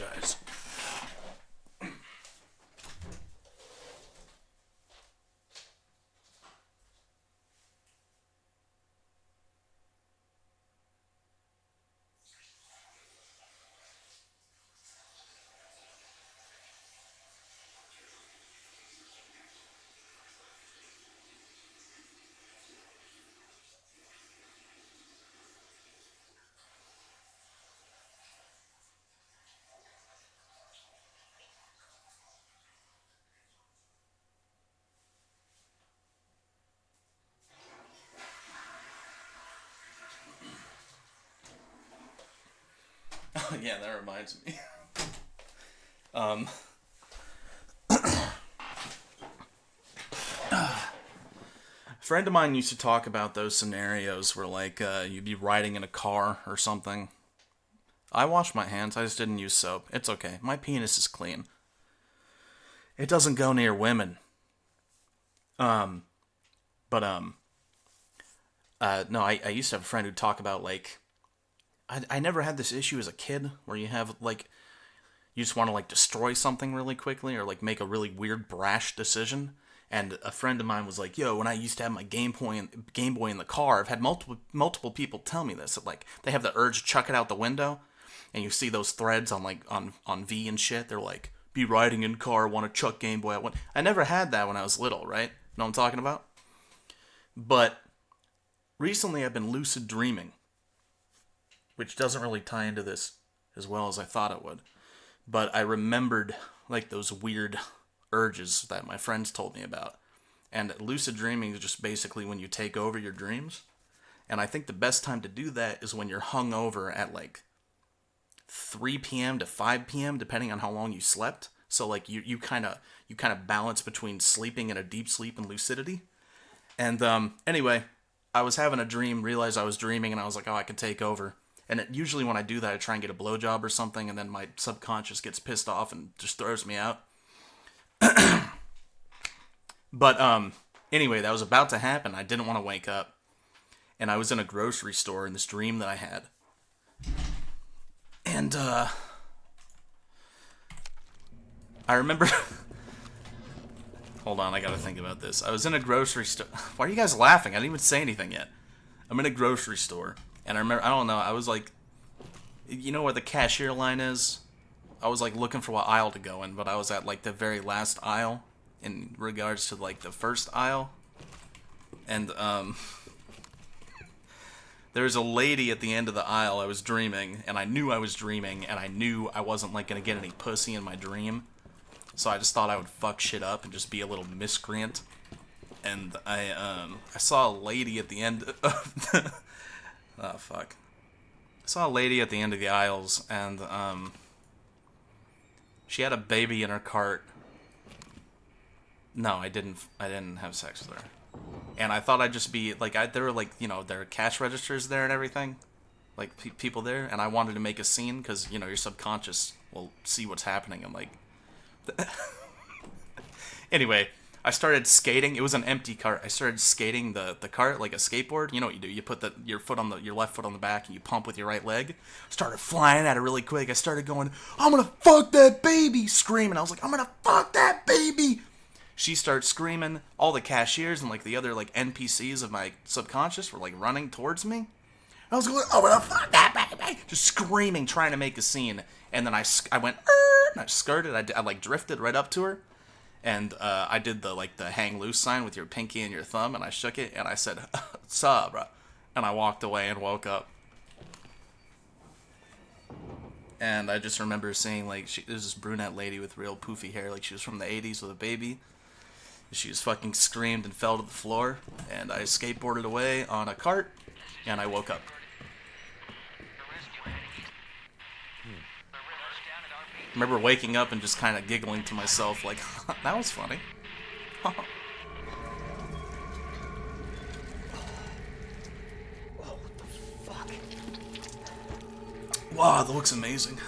apologize. Yeah, that reminds me. um, a friend of mine used to talk about those scenarios where, like, you'd be riding in a car or something. I wash my hands. I just didn't use soap. It's okay. My penis is clean. It doesn't go near women. Um, but no, I used to have a friend who'd talk about, like, I never had this issue as a kid where you have, like, you just want to, like, destroy something really quickly or, like, make a really weird, brash decision. And a friend of mine was like, yo, when I used to have my Game Boy in the car, I've had multiple people tell me this. That, like, they have the urge to chuck it out the window. And you see those threads on, like, on V and shit. They're like, be riding in car, want to chuck Game Boy out. I never had that when I was little, right? Know what I'm talking about? But recently I've been lucid dreaming, which doesn't really tie into this as well as I thought it would. But I remembered, like, those weird urges that my friends told me about. And lucid dreaming is just basically when you take over your dreams. And I think the best time to do that is when you're hungover at, like, 3 p.m. to 5 p.m., depending on how long you slept. So, like, you kind of balance between sleeping and a deep sleep and lucidity. And anyway, I was having a dream, realized I was dreaming, and I was like, oh, I can take over. And usually when I do that, I try and get a blowjob or something, and then my subconscious gets pissed off and just throws me out. But anyway, that was about to happen. I didn't want to wake up. And I was in a grocery store in this dream that I had. And I remember... Hold on, I gotta think about this. I was in a grocery store... Why are you guys laughing? I didn't even say anything yet. I'm in a grocery store. And I remember, I don't know, I was like, you know where the cashier line is? I was like looking for what aisle to go in, but I was at like the very last aisle in regards to like the first aisle. And there was a lady at the end of the aisle. I was dreaming, and I knew I was dreaming, and I knew I wasn't like gonna get any pussy in my dream. So I just thought I would fuck shit up and just be a little miscreant. And I saw a lady at the end of the... Oh, fuck. I saw a lady at the end of the aisles, and, she had a baby in her cart. No, I didn't have sex with her. And I thought I'd just be, like, there were, like, you know, there were cash registers there and everything. Like, people there, and I wanted to make a scene, because, you know, your subconscious will see what's happening, and, like... Anyway... I started skating. It was an empty cart. I started skating the cart like a skateboard. You know what you do? You put your left foot on the back and you pump with your right leg. Started flying at it really quick. I started going, I'm gonna fuck that baby, screaming. I was like, I'm gonna fuck that baby. She starts screaming. All the cashiers and like the other like NPCs of my subconscious were like running towards me. I was going, I'm gonna fuck that baby, just screaming, trying to make a scene. And then I went, and I skirted. I like drifted right up to her. And I did the hang loose sign with your pinky and your thumb, and I shook it, and I said, "Suh, bro," and I walked away and woke up. And I just remember seeing there's this brunette lady with real poofy hair, like she was from the '80s with a baby. She just fucking screamed and fell to the floor, and I skateboarded away on a cart, and I woke up. I remember waking up and just kind of giggling to myself, like, that was funny. Oh, what the fuck? Wow, that looks amazing.